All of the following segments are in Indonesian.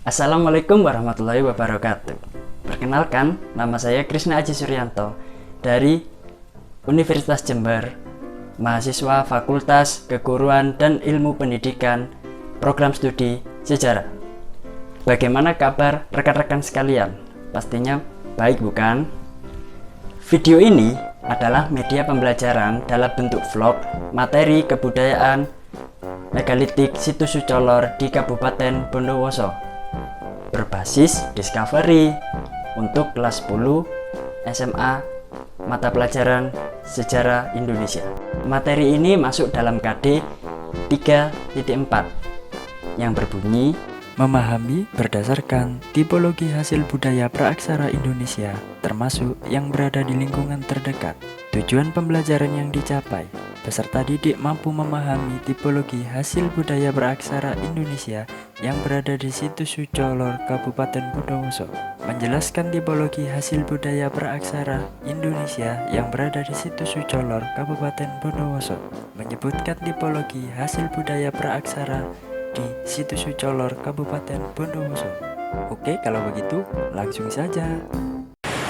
Assalamualaikum warahmatullahi wabarakatuh. Perkenalkan, nama saya Krisna Aji Suryanto dari Universitas Jember, mahasiswa Fakultas Keguruan dan Ilmu Pendidikan, Program Studi Sejarah. Bagaimana kabar rekan-rekan sekalian? Pastinya baik, bukan? Video ini adalah media pembelajaran dalam bentuk vlog, materi kebudayaan, megalitik situs Sucolor di Kabupaten Bondowoso, berbasis Discovery untuk kelas 10 SMA mata pelajaran Sejarah Indonesia. Materi ini masuk dalam KD 3.4 yang berbunyi memahami berdasarkan tipologi hasil budaya praaksara Indonesia, termasuk yang berada di lingkungan terdekat. Tujuan pembelajaran yang dicapai, peserta didik mampu memahami tipologi hasil budaya praaksara Indonesia yang berada di situs Sucolor, Kabupaten Bondowoso. Menjelaskan tipologi hasil budaya praaksara Indonesia yang berada di situs Sucolor, Kabupaten Bondowoso. Menyebutkan tipologi hasil budaya praaksara di situs Sucolor, Kabupaten Bondowoso. Oke, kalau begitu langsung saja.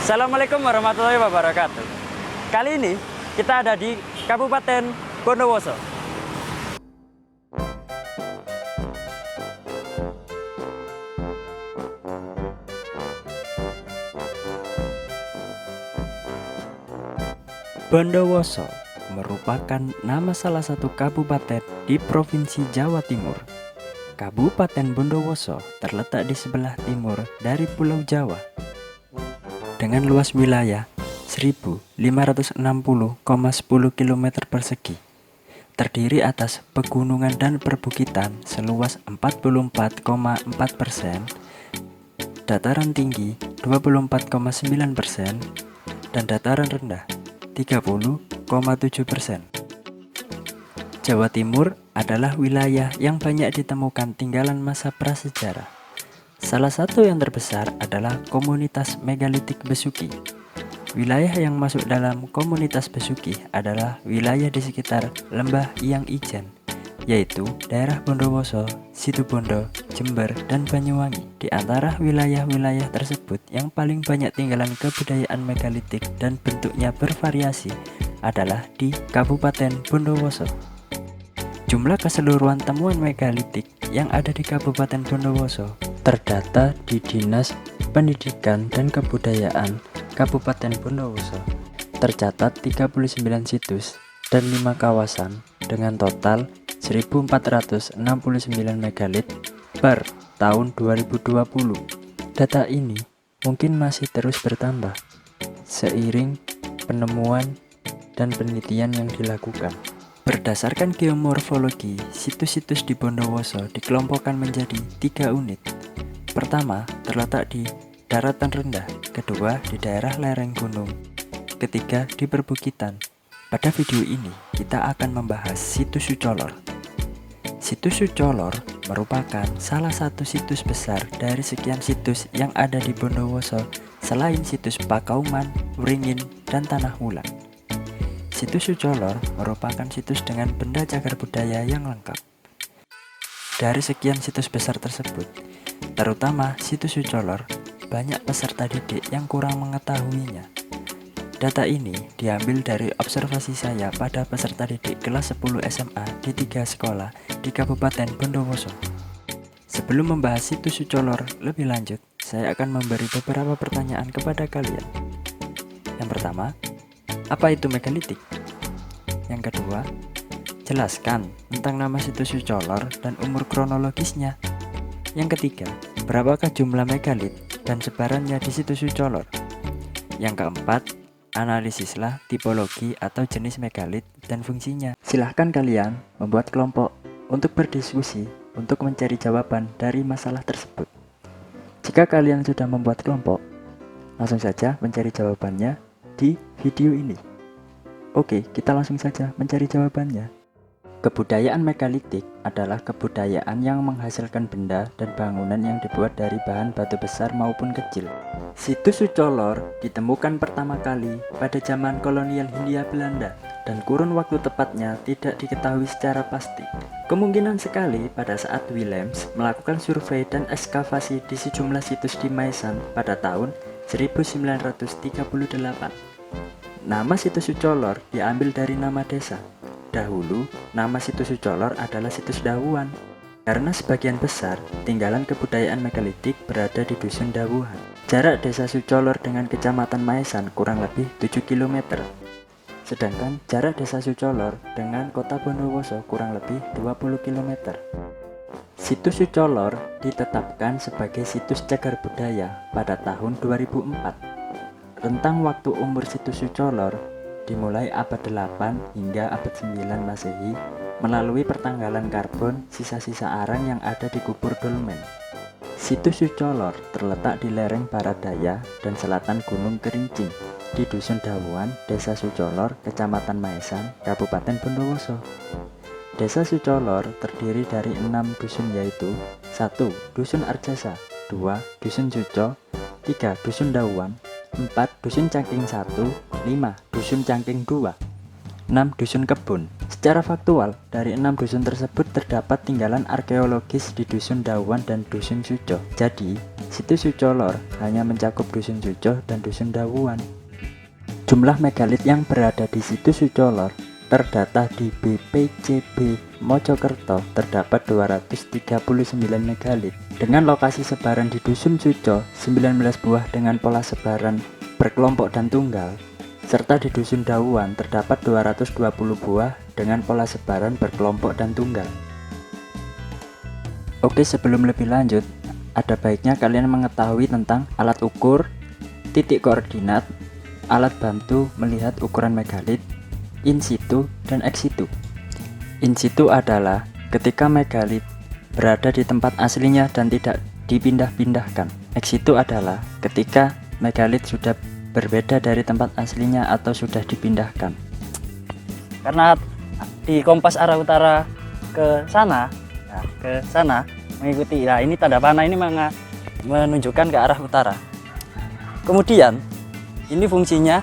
Assalamualaikum warahmatullahi wabarakatuh. Kali ini kita ada di Kabupaten Bondowoso. Bondowoso merupakan nama salah satu kabupaten di Provinsi Jawa Timur. Kabupaten Bondowoso terletak di sebelah timur dari Pulau Jawa dengan luas wilayah 1560,10 km persegi. Terdiri atas pegunungan dan perbukitan seluas 44,4%, dataran tinggi 24,9%, dan dataran rendah 30,7%. Jawa Timur adalah wilayah yang banyak ditemukan tinggalan masa prasejarah. Salah satu yang terbesar adalah komunitas megalitik Besuki. Wilayah yang masuk dalam komunitas Besuki adalah wilayah di sekitar Lembah Iyang Ijen, yaitu daerah Bondowoso, Situbondo, Jember, dan Banyuwangi. Di antara wilayah-wilayah tersebut yang paling banyak tinggalan kebudayaan megalitik dan bentuknya bervariasi adalah di Kabupaten Bondowoso. Jumlah keseluruhan temuan megalitik yang ada di Kabupaten Bondowoso terdata di Dinas Pendidikan dan Kebudayaan Kabupaten Bondowoso. Tercatat 39 situs dan 5 kawasan dengan total 1469 megalit per tahun 2020. Data ini mungkin masih terus bertambah seiring penemuan dan penelitian yang dilakukan. Berdasarkan geomorfologi, situs-situs di Bondowoso dikelompokkan menjadi 3 unit. Pertama, terletak di daratan rendah, kedua di daerah lereng gunung, ketiga di perbukitan. Pada video ini, kita akan membahas situs Sucolor. Situs Sucolor merupakan salah satu situs besar dari sekian situs yang ada di Bondowoso selain situs Pakauman, Wringin, dan Tanah Wulan. Situs Sucolor merupakan situs dengan benda cagar budaya yang lengkap. Dari sekian situs besar tersebut, terutama situs Sucolor, banyak peserta didik yang kurang mengetahuinya. Data ini diambil dari observasi saya pada peserta didik kelas 10 SMA di 3 sekolah di Kabupaten Bondowoso. Sebelum membahas situs Sucolor lebih lanjut, saya akan memberi beberapa pertanyaan kepada kalian. Yang pertama, apa itu megalitik? Yang kedua, jelaskan tentang nama situs Sucolor dan umur kronologisnya. Yang ketiga, berapakah jumlah megalit dan sebarannya di situs Sucolor? Yang keempat, analisislah tipologi atau jenis megalit dan fungsinya. Silahkan kalian membuat kelompok untuk berdiskusi untuk mencari jawaban dari masalah tersebut. Jika kalian sudah membuat kelompok, langsung saja mencari jawabannya di video ini. Oke, kita langsung saja mencari jawabannya. Kebudayaan megalitik adalah kebudayaan yang menghasilkan benda dan bangunan yang dibuat dari bahan batu besar maupun kecil. Situs Sucolor ditemukan pertama kali pada zaman kolonial Hindia Belanda dan kurun waktu tepatnya tidak diketahui secara pasti. Kemungkinan sekali pada saat Willems melakukan survei dan ekskavasi di sejumlah situs di Maisan pada tahun 1938. Nama situs Sucolor diambil dari nama desa. Dahulu, nama situs Sucolor adalah situs Dawuan, karena sebagian besar tinggalan kebudayaan megalitik berada di Dusun Dawuhan. Jarak desa Sucolor dengan kecamatan Maesan kurang lebih 7 km. Sedangkan jarak desa Sucolor dengan kota Bondowoso kurang lebih 20 km. Situs Sucolor ditetapkan sebagai situs cagar budaya pada tahun 2004. Rentang waktu umur situs Sucolor dimulai abad 8 hingga abad 9 Masehi melalui pertanggalan karbon sisa-sisa arang yang ada di kubur dolmen. Situs Sucolor terletak di lereng barat daya dan selatan Gunung Kerincing di Dusun Dawuan, Desa Sucolor, Kecamatan Maesan, Kabupaten Bondowoso. Desa Sucolor terdiri dari 6 dusun yaitu 1. Dusun Arjasa, 2. Dusun Suco, 3. Dusun Dawuan, 4. Dusun Cangking 1, 5. Dusun Cangking 2, 6. Dusun Kebun. Secara faktual, dari 6 dusun tersebut terdapat tinggalan arkeologis di Dusun Dawuan dan Dusun Suco. Jadi, situs Sucolor hanya mencakup Dusun Suco dan Dusun Dawuan. Jumlah megalit yang berada di situs Sucolor terdata di BPCB Mojokerto terdapat 239 megalit. Dengan lokasi sebaran di Dusun Suco 19 buah dengan pola sebaran berkelompok dan tunggal, serta di Dusun Dawuan terdapat 220 buah dengan pola sebaran berkelompok dan tunggal. Oke, sebelum lebih lanjut, ada baiknya kalian mengetahui tentang alat ukur, titik koordinat, alat bantu melihat ukuran megalit, in situ dan ex situ. In situ adalah ketika megalit berada di tempat aslinya dan tidak dipindah-pindahkan. Ex situ adalah ketika megalit sudah berbeda dari tempat aslinya atau sudah dipindahkan. Karena di kompas arah utara ke sana, mengikuti. Nah, ini tanda panah ini menunjukkan ke arah utara. Kemudian ini fungsinya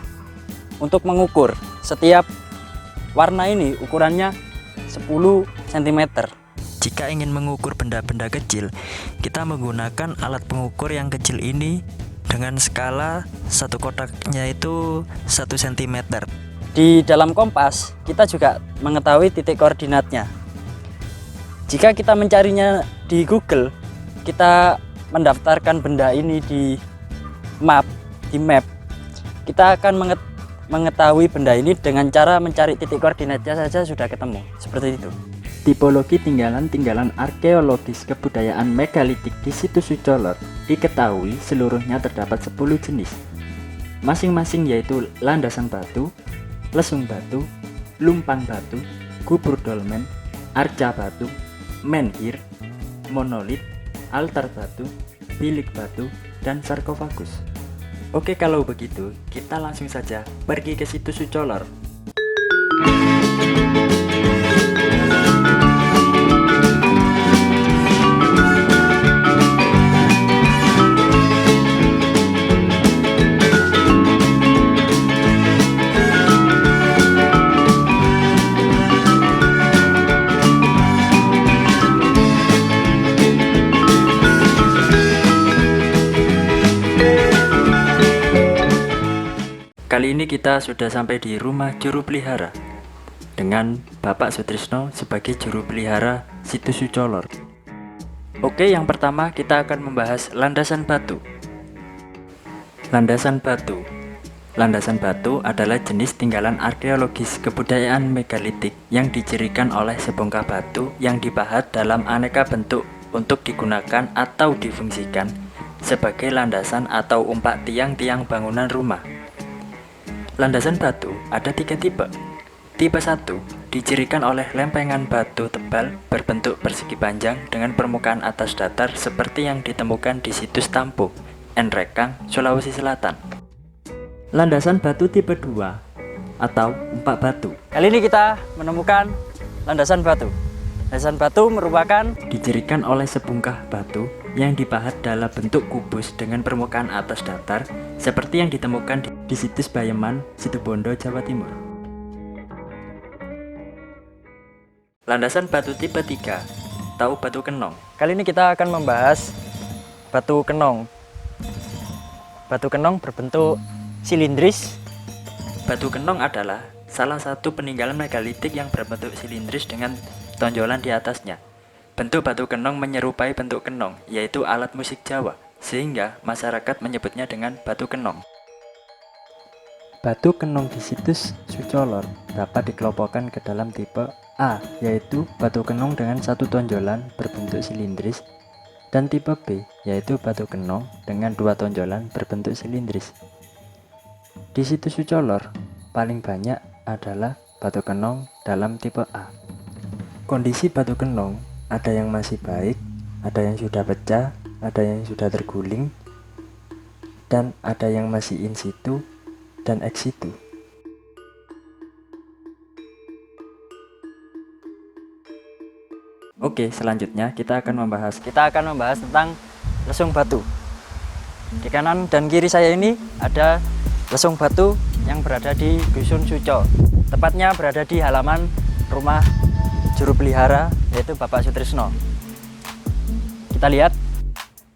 untuk mengukur setiap warna ini ukurannya 10 cm. Jika ingin mengukur benda-benda kecil, kita menggunakan alat pengukur yang kecil ini dengan skala satu kotaknya itu 1 cm. Di dalam kompas, kita juga mengetahui titik koordinatnya. Jika kita mencarinya di Google, kita mendaftarkan benda ini di map, kita akan mengetahui benda ini dengan cara mencari titik koordinatnya saja sudah ketemu. Seperti itu. Tipologi tinggalan-tinggalan arkeologis kebudayaan megalitik di situs Sucolor diketahui seluruhnya terdapat 10 jenis. Masing-masing yaitu landasan batu, lesung batu, lumpang batu, kubur dolmen, arca batu, menhir, monolit, altar batu, bilik batu, dan sarkofagus. Oke, kalau begitu kita langsung saja pergi ke situs Sucolor. Kali ini kita sudah sampai di rumah juru pelihara dengan Bapak Sutrisno sebagai juru pelihara situs Sucolor. Oke, yang pertama kita akan membahas landasan batu. Landasan batu. Landasan batu adalah jenis tinggalan arkeologis kebudayaan megalitik yang dicirikan oleh sebongkah batu yang dipahat dalam aneka bentuk untuk digunakan atau difungsikan sebagai landasan atau umpak tiang-tiang bangunan rumah. Landasan batu ada 3 tipe. Tipe 1 dicirikan oleh lempengan batu tebal berbentuk persegi panjang dengan permukaan atas datar seperti yang ditemukan di situs Tampo, Nrekang, Sulawesi Selatan. Landasan batu tipe 2 atau umpak batu. Kali ini kita menemukan landasan batu. Landasan batu merupakan dicirikan oleh sebungkah batu yang dipahat dalam bentuk kubus dengan permukaan atas datar seperti yang ditemukan di situs Bayeman, Situbondo, Jawa Timur. Landasan batu tipe 3, tahu batu kenong. Kali ini kita akan membahas batu kenong. Batu kenong berbentuk silindris. Batu kenong adalah salah satu peninggalan megalitik yang berbentuk silindris dengan tonjolan di atasnya. Bentuk batu kenong menyerupai bentuk kenong, yaitu alat musik Jawa, sehingga masyarakat menyebutnya dengan batu kenong. Batu kenong di situs Sucolor dapat dikelompokkan ke dalam tipe A, yaitu batu kenong dengan satu tonjolan berbentuk silindris, dan tipe B, yaitu batu kenong dengan dua tonjolan berbentuk silindris. Di situs Sucolor, paling banyak adalah batu kenong dalam tipe A. Kondisi batu kenong ada yang masih baik, ada yang sudah pecah, ada yang sudah terguling, dan ada yang masih in situ dan ex situ. Oke, selanjutnya kita akan membahas tentang lesung batu. Di kanan dan kiri saya ini ada lesung batu yang berada di Dusun Suco. Tepatnya berada di halaman rumah juru pelihara, yaitu Bapak Sutrisno. Kita lihat.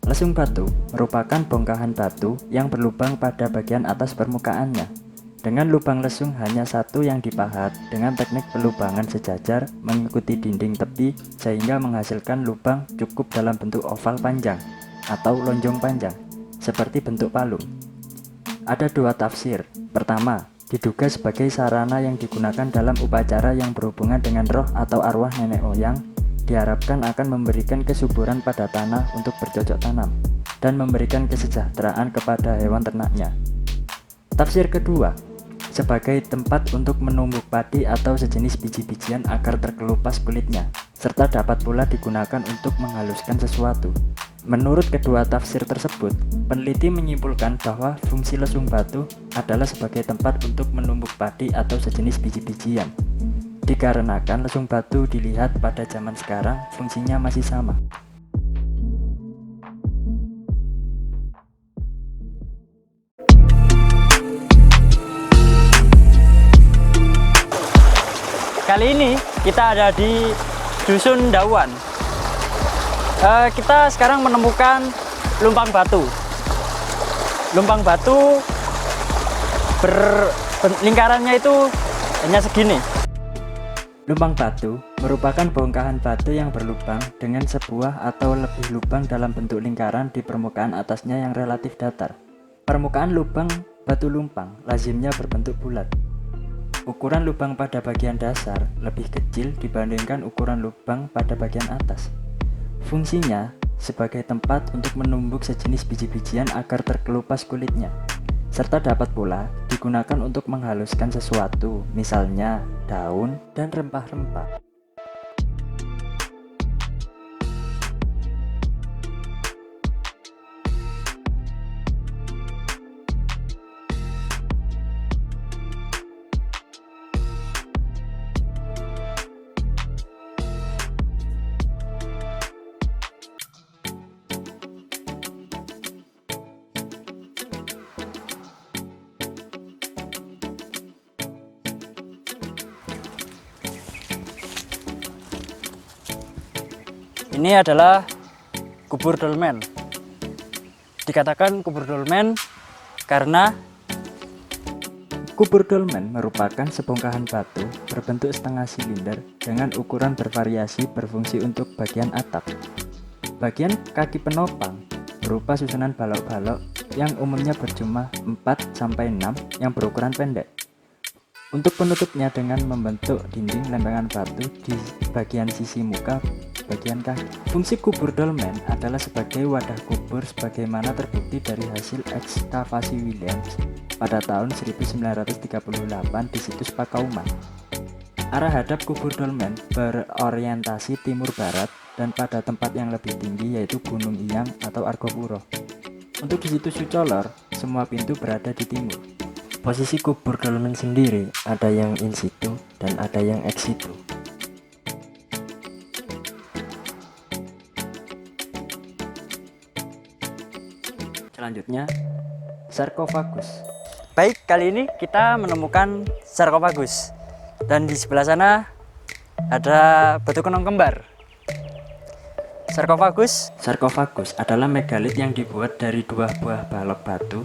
Lesung batu merupakan bongkahan batu yang berlubang pada bagian atas permukaannya. Dengan lubang lesung hanya satu yang dipahat dengan teknik pelubangan sejajar mengikuti dinding tepi sehingga menghasilkan lubang cukup dalam bentuk oval panjang atau lonjong panjang, seperti bentuk palung. Ada dua tafsir. Pertama, diduga sebagai sarana yang digunakan dalam upacara yang berhubungan dengan roh atau arwah nenek moyang, diharapkan akan memberikan kesuburan pada tanah untuk bercocok tanam dan memberikan kesejahteraan kepada hewan ternaknya. Tafsir kedua, sebagai tempat untuk menumbuk padi atau sejenis biji-bijian agar terkelupas kulitnya, serta dapat pula digunakan untuk menghaluskan sesuatu. Menurut kedua tafsir tersebut, peneliti menyimpulkan bahwa fungsi lesung batu adalah sebagai tempat untuk menumbuk padi atau sejenis biji-bijian. Dikarenakan lesung batu dilihat pada zaman sekarang fungsinya masih sama. Kali ini kita ada di Dusun Dawan. Kita sekarang menemukan lumpang batu. Lumpang batu lingkarannya itu hanya segini. Lumpang batu merupakan bongkahan batu yang berlubang dengan sebuah atau lebih lubang dalam bentuk lingkaran di permukaan atasnya yang relatif datar. Permukaan lubang batu lumpang lazimnya berbentuk bulat. Ukuran lubang pada bagian dasar lebih kecil dibandingkan ukuran lubang pada bagian atas. Fungsinya sebagai tempat untuk menumbuk sejenis biji-bijian agar terkelupas kulitnya, serta dapat pula digunakan untuk menghaluskan sesuatu, misalnya daun dan rempah-rempah. Ini adalah kubur dolmen. Dikatakan kubur dolmen karena kubur dolmen merupakan sebongkahan batu berbentuk setengah silinder dengan ukuran bervariasi berfungsi untuk bagian atap. Bagian kaki penopang berupa susunan balok-balok yang umumnya berjumlah 4-6 yang berukuran pendek. Untuk penutupnya dengan membentuk dinding lempengan batu di bagian sisi muka bagian kaki. Fungsi kubur dolmen adalah sebagai wadah kubur sebagaimana terbukti dari hasil ekskavasi Williams pada tahun 1938 di situs Pakauman. Arah hadap kubur dolmen berorientasi timur barat dan pada tempat yang lebih tinggi yaitu Gunung Iyang atau Argopuro. Untuk di situs Sucolor, semua pintu berada di timur. Posisi kubur dolmen sendiri ada yang in situ dan ada yang ex situ. Selanjutnya, sarkofagus. Baik, kali ini kita menemukan sarkofagus. Dan di sebelah sana ada batu kenong kembar. Sarkofagus adalah megalit yang dibuat dari dua buah balok batu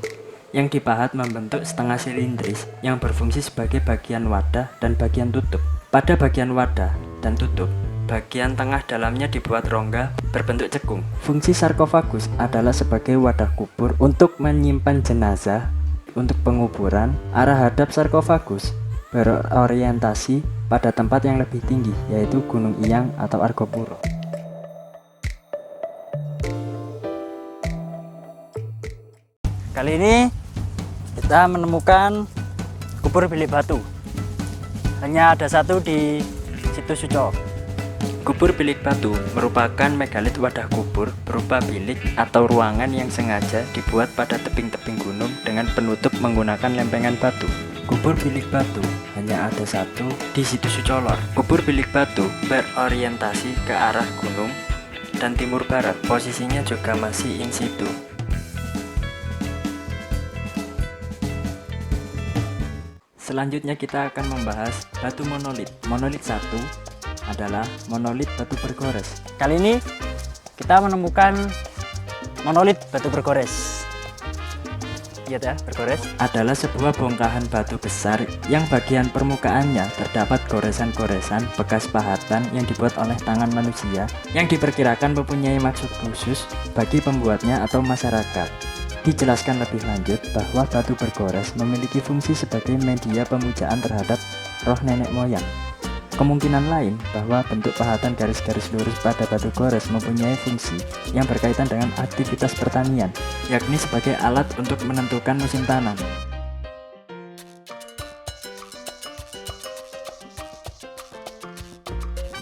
yang dipahat membentuk setengah silindris yang berfungsi sebagai bagian wadah dan bagian tutup. Pada bagian wadah dan tutup, bagian tengah dalamnya dibuat rongga berbentuk cekung. Fungsi sarkofagus adalah sebagai wadah kubur untuk menyimpan jenazah. Untuk penguburan, arah hadap sarkofagus berorientasi pada tempat yang lebih tinggi, yaitu Gunung Iyang atau Argopuro. Kali ini kita menemukan kubur bilik batu. Hanya ada satu di Situ Suco. Kubur bilik batu merupakan megalit wadah kubur berupa bilik atau ruangan yang sengaja dibuat pada tebing-tebing gunung dengan penutup menggunakan lempengan batu. Kubur bilik batu hanya ada satu di Situ Sucolor. Kubur bilik batu berorientasi ke arah gunung dan timur barat. Posisinya juga masih in situ. Selanjutnya kita akan membahas batu monolit. Monolit 1 adalah monolit batu bergores. Kali ini kita menemukan monolit batu bergores. Lihat ya, bergores. Adalah sebuah bongkahan batu besar yang bagian permukaannya terdapat goresan-goresan bekas pahatan yang dibuat oleh tangan manusia yang diperkirakan mempunyai maksud khusus bagi pembuatnya atau masyarakat. Dijelaskan lebih lanjut bahwa batu bergores memiliki fungsi sebagai media pemujaan terhadap roh nenek moyang. Kemungkinan lain bahwa bentuk pahatan garis-garis lurus pada batu gores mempunyai fungsi yang berkaitan dengan aktivitas pertanian, yakni sebagai alat untuk menentukan musim tanam.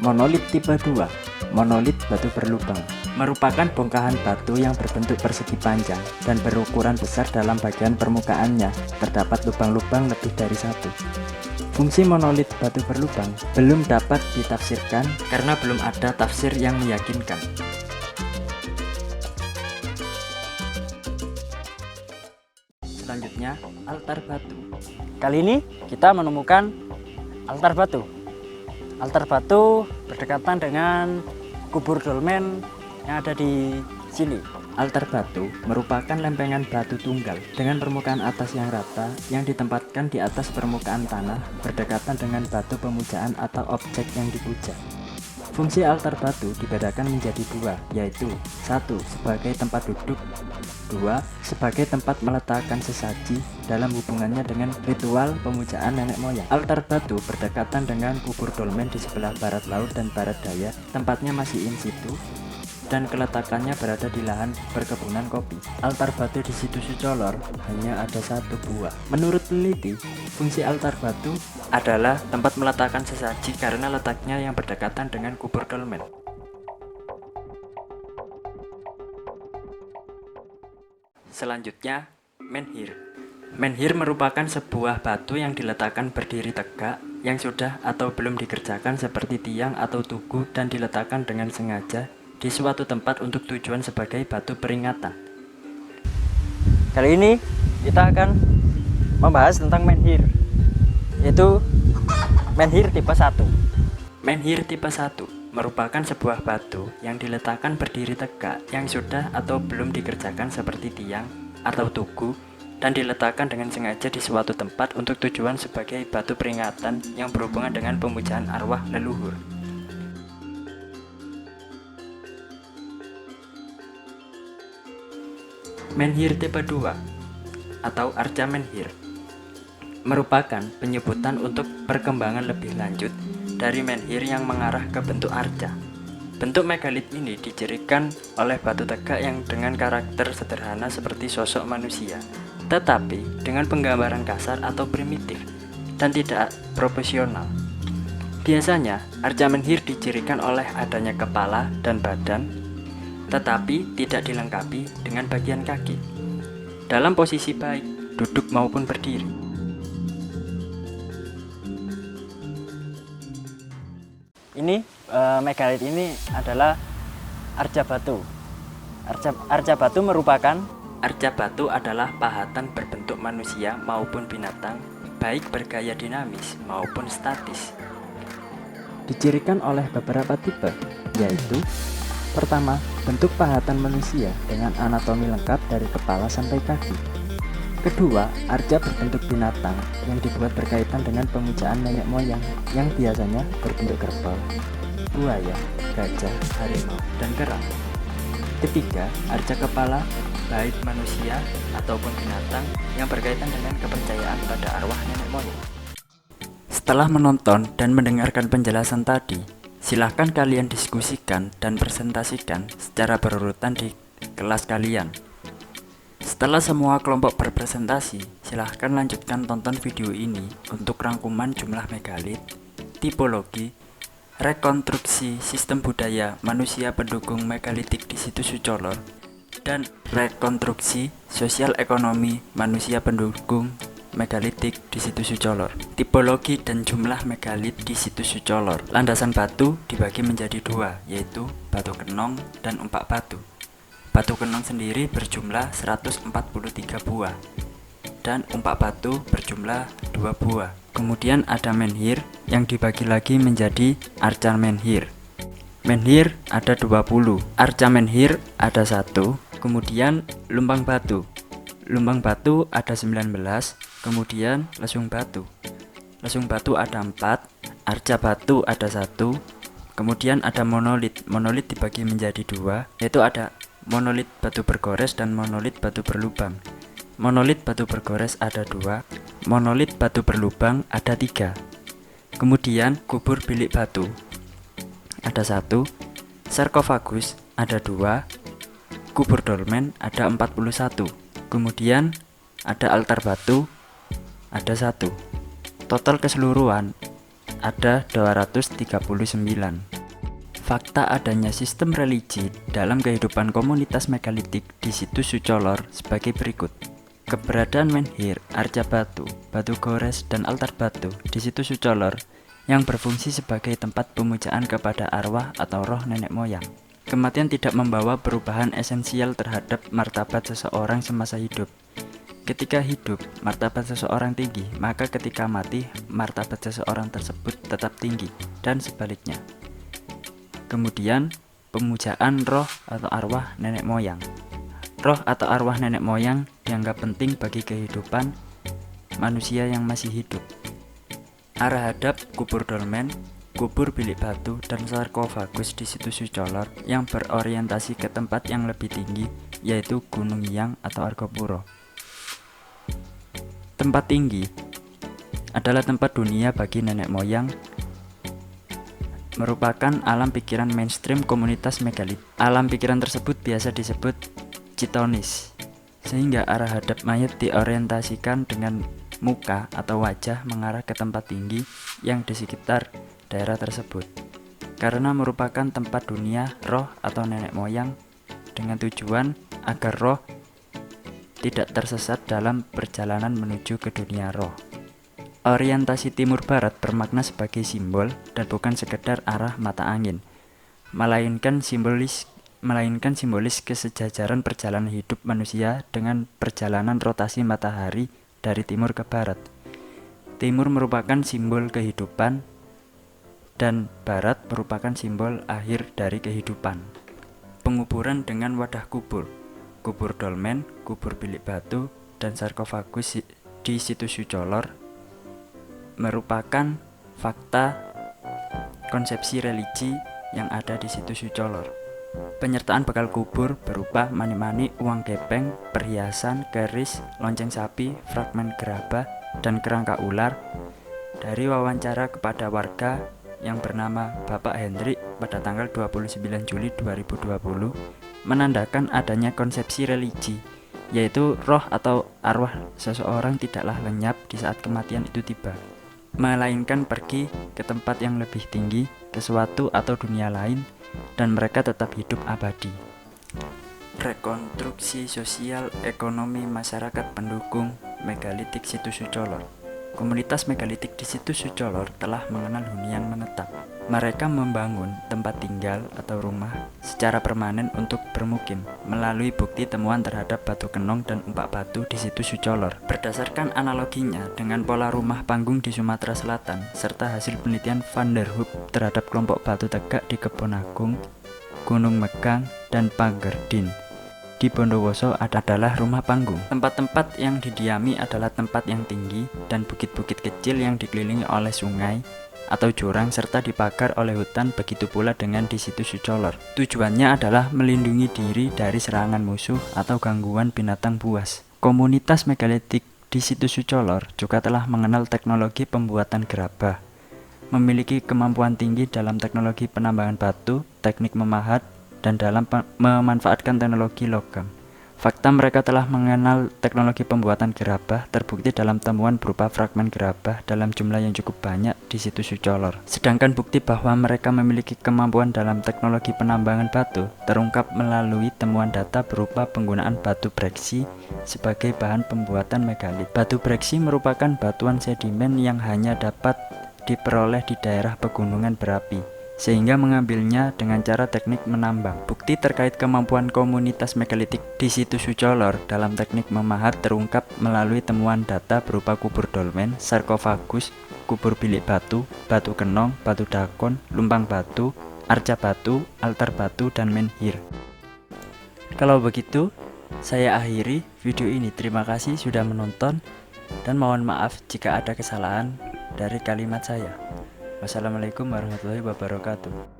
Monolit tipe 2, monolit batu berlubang, merupakan bongkahan batu yang berbentuk persegi panjang dan berukuran besar. Dalam bagian permukaannya terdapat lubang-lubang lebih dari satu. Fungsi monolit batu berlubang belum dapat ditafsirkan karena belum ada tafsir yang meyakinkan. Selanjutnya, altar batu. Kali ini kita menemukan altar batu. Altar batu berdekatan dengan kubur dolmen yang ada di sini. Altar batu merupakan lempengan batu tunggal dengan permukaan atas yang rata yang ditempatkan di atas permukaan tanah berdekatan dengan batu pemujaan atau objek yang dipuja. Fungsi altar batu dibedakan menjadi dua, yaitu 1. Sebagai tempat duduk, 2. Sebagai tempat meletakkan sesaji dalam hubungannya dengan ritual pemujaan nenek moyang. Altar batu berdekatan dengan kubur dolmen di sebelah barat laut dan barat daya. Tempatnya masih in situ dan keletakannya berada di lahan perkebunan kopi. Altar batu di Situ Sucolor hanya ada satu buah. Menurut peneliti, fungsi altar batu adalah tempat meletakkan sesaji karena letaknya yang berdekatan dengan kubur dolmen. Selanjutnya, menhir. Menhir merupakan sebuah batu yang diletakkan berdiri tegak yang sudah atau belum dikerjakan seperti tiang atau tugu dan diletakkan dengan sengaja di suatu tempat untuk tujuan sebagai batu peringatan. Kali ini kita akan membahas tentang menhir, yaitu menhir tipe 1. Menhir tipe 1 merupakan sebuah batu yang diletakkan berdiri tegak yang sudah atau belum dikerjakan seperti tiang atau tugu dan diletakkan dengan sengaja di suatu tempat untuk tujuan sebagai batu peringatan yang berhubungan dengan pemujaan arwah leluhur. Menhir tipe 2 atau arca menhir merupakan penyebutan untuk perkembangan lebih lanjut dari menhir yang mengarah ke bentuk arca. Bentuk megalit ini dicirikan oleh batu tegak yang dengan karakter sederhana seperti sosok manusia, tetapi dengan penggambaran kasar atau primitif dan tidak proporsional. Biasanya, arca menhir dicirikan oleh adanya kepala dan badan, tetapi tidak dilengkapi dengan bagian kaki dalam posisi baik, duduk maupun berdiri. Ini megalit ini adalah arca batu. Arca batu merupakan Arca batu adalah pahatan berbentuk manusia maupun binatang, baik bergaya dinamis maupun statis. Dicirikan oleh beberapa tipe, yaitu: pertama, bentuk pahatan manusia dengan anatomi lengkap dari kepala sampai kaki. Kedua, arca berbentuk binatang yang dibuat berkaitan dengan pemujaan nenek moyang yang biasanya berbentuk kerbau, buaya, gajah, harimau, dan kerang. Ketiga, arca kepala baik manusia ataupun binatang yang berkaitan dengan kepercayaan pada arwah nenek moyang. Setelah menonton dan mendengarkan penjelasan tadi, silahkan kalian diskusikan dan presentasikan secara berurutan di kelas kalian. Setelah semua kelompok berpresentasi, silahkan lanjutkan tonton video ini untuk rangkuman jumlah megalit, tipologi, rekonstruksi sistem budaya manusia pendukung megalitik di situs Sucolor, dan rekonstruksi sosial ekonomi manusia pendukung megalitik di situs Sucolor. Tipologi dan jumlah megalit di situs Sucolor. Landasan batu dibagi menjadi dua, yaitu batu kenong dan umpak batu. Batu kenong sendiri berjumlah 143 buah dan umpak batu berjumlah 2 buah. Kemudian ada menhir yang dibagi lagi menjadi arca menhir. Menhir ada 20, arca menhir ada 1, kemudian lumbang batu. Lumbang batu ada 19, kemudian lesung batu. Lesung batu ada 4, arca batu ada 1, kemudian ada monolit. Monolit dibagi menjadi 2, yaitu ada monolit batu bergores dan monolit batu berlubang. Monolit batu bergores ada 2, monolit batu berlubang ada 3. Kemudian kubur bilik batu ada 1, sarkofagus ada 2, kubur dolmen ada 41. Kemudian ada altar batu ada 1. Total keseluruhan ada 239. Fakta adanya sistem religi dalam kehidupan komunitas megalitik di situs Sucolor sebagai berikut. Keberadaan menhir, arca batu, batu gores, dan altar batu di situs Sucolor yang berfungsi sebagai tempat pemujaan kepada arwah atau roh nenek moyang. Kematian tidak membawa perubahan esensial terhadap martabat seseorang semasa hidup. Ketika hidup, martabat seseorang tinggi, maka ketika mati, martabat seseorang tersebut tetap tinggi, dan sebaliknya. Kemudian, pemujaan roh atau arwah nenek moyang. Roh atau arwah nenek moyang dianggap penting bagi kehidupan manusia yang masih hidup. Arah hadap kubur dolmen, kubur bilik batu, dan sarkofagus di situs Sucolor yang berorientasi ke tempat yang lebih tinggi, yaitu Gunung Hyang atau Argopuro. Tempat tinggi adalah tempat dunia bagi nenek moyang, merupakan alam pikiran mainstream komunitas megalit. Alam pikiran tersebut biasa disebut citonis, sehingga arah hadap mayat diorientasikan dengan muka atau wajah mengarah ke tempat tinggi yang di sekitar daerah tersebut, karena merupakan tempat dunia roh atau nenek moyang, dengan tujuan agar roh tidak tersesat dalam perjalanan menuju ke dunia roh. Orientasi timur barat bermakna sebagai simbol dan bukan sekedar arah mata angin, melainkan simbolis kesejajaran perjalanan hidup manusia dengan perjalanan rotasi matahari dari timur ke barat. Timur merupakan simbol kehidupan dan barat merupakan simbol akhir dari kehidupan. Penguburan dengan wadah kubur, kubur dolmen, kubur bilik batu, dan sarkofagus di situs Sucolor merupakan fakta konsepsi religi yang ada di situs Sucolor. Penyertaan bekal kubur berupa mani-mani, uang gepeng, perhiasan, keris, lonceng sapi, fragmen gerabah, dan kerangka ular. Dari wawancara kepada warga yang bernama Bapak Hendrik pada tanggal 29 Juli 2020 menandakan adanya konsepsi religi, yaitu roh atau arwah seseorang tidaklah lenyap di saat kematian itu tiba, melainkan pergi ke tempat yang lebih tinggi, ke suatu atau dunia lain, dan mereka tetap hidup abadi. Rekonstruksi sosial ekonomi masyarakat pendukung megalitik situs Sucolor. Komunitas megalitik di situs Sucolor telah mengenal huni yang menetap. Mereka membangun tempat tinggal atau rumah secara permanen untuk bermukim melalui bukti temuan terhadap batu kenong dan umpak batu di situs Sucolor. Berdasarkan analoginya dengan pola rumah panggung di Sumatera Selatan serta hasil penelitian Van der Hoop terhadap kelompok batu tegak di Kebon Agung, Gunung Megang, dan Panggerdin di Bondowoso adalah rumah panggung. Tempat-tempat yang didiami adalah tempat yang tinggi dan bukit-bukit kecil yang dikelilingi oleh sungai atau jurang serta dipagar oleh hutan, begitu pula dengan di situs Sucolor. Tujuannya adalah melindungi diri dari serangan musuh atau gangguan binatang buas. Komunitas megalitik di situs Sucolor juga telah mengenal teknologi pembuatan gerabah, memiliki kemampuan tinggi dalam teknologi penambangan batu, teknik memahat, dan dalam memanfaatkan teknologi logam. Fakta mereka telah mengenal teknologi pembuatan gerabah terbukti dalam temuan berupa fragmen gerabah dalam jumlah yang cukup banyak di situs Sucolor. Sedangkan bukti bahwa mereka memiliki kemampuan dalam teknologi penambangan batu terungkap melalui temuan data berupa penggunaan batu breksi sebagai bahan pembuatan megalit. Batu breksi merupakan batuan sedimen yang hanya dapat diperoleh di daerah pegunungan berapi, sehingga mengambilnya dengan cara teknik menambang. Bukti terkait kemampuan komunitas megalitik di situs Sucolor dalam teknik memahat terungkap melalui temuan data berupa kubur dolmen, sarkofagus, kubur bilik batu, batu kenong, batu dakon, lumpang batu, arca batu, altar batu, dan menhir. Kalau begitu, saya akhiri video ini. Terima kasih sudah menonton dan mohon maaf jika ada kesalahan dari kalimat saya. Wassalamualaikum warahmatullahi wabarakatuh.